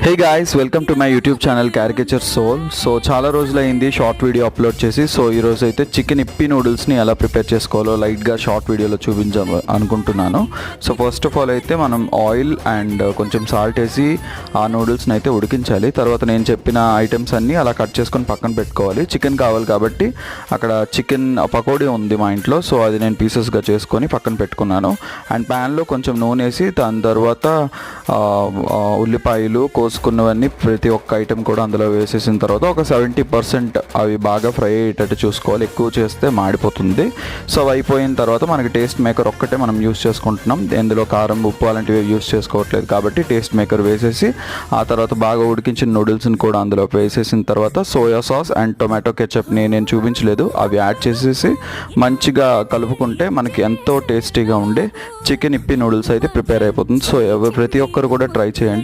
Hey guys, welcome to my YouTube channel caricature soul. So చాలా రోజులైంది short video upload చేసి. So ఈరోజు అయితే చికెన్ ఇప్పి నూడిల్స్ని ఎలా ప్రిపేర్ చేసుకోవాలో లైట్గా షార్ట్ వీడియోలో చూపించాము అనుకుంటున్నాను. సో ఫస్ట్ ఆఫ్ ఆల్ అయితే మనం ఆయిల్ అండ్ కొంచెం సాల్ట్ వేసి ఆ నూడిల్స్ని అయితే ఉడికించాలి. తర్వాత నేను చెప్పిన ఐటమ్స్ అన్నీ అలా కట్ చేసుకొని పక్కన పెట్టుకోవాలి. చికెన్ కావాలి కాబట్టి అక్కడ చికెన్ పకోడీ ఉంది మా ఇంట్లో, సో అది నేను పీసెస్గా చేసుకొని పక్కన పెట్టుకున్నాను. అండ్ ప్యాన్లో కొంచెం నూనె వేసి దాని తర్వాత ఉల్లిపాయలు కోసుకున్నవన్నీ ప్రతి ఒక్క ఐటెం కూడా అందులో వేసేసిన తర్వాత ఒక 70% అవి బాగా ఫ్రై అయ్యేటట్టు చూసుకోవాలి. ఎక్కువ చేస్తే మాడిపోతుంది. సో అవి అయిపోయిన తర్వాత మనకి టేస్ట్ మేకర్ ఒక్కటే మనం యూస్ చేసుకుంటున్నాం. ఇందులో కారం, ఉప్పు అలాంటివి యూస్ చేసుకోవట్లేదు కాబట్టి టేస్ట్ మేకర్ వేసేసి ఆ తర్వాత బాగా ఉడికించిన నూడిల్స్ని కూడా అందులో వేసేసిన తర్వాత సోయా సాస్ అండ్ టొమాటో కెచప్ని నేను చూపించలేదు, అవి యాడ్ చేసేసి మంచిగా కలుపుకుంటే మనకి ఎంతో టేస్టీగా ఉండే చికెన్ ఇప్పి నూడిల్స్ అయితే ప్రిపేర్ అయిపోతుంది. సో ప్రతి ఒక్కరు కూడా ట్రై చేయండి.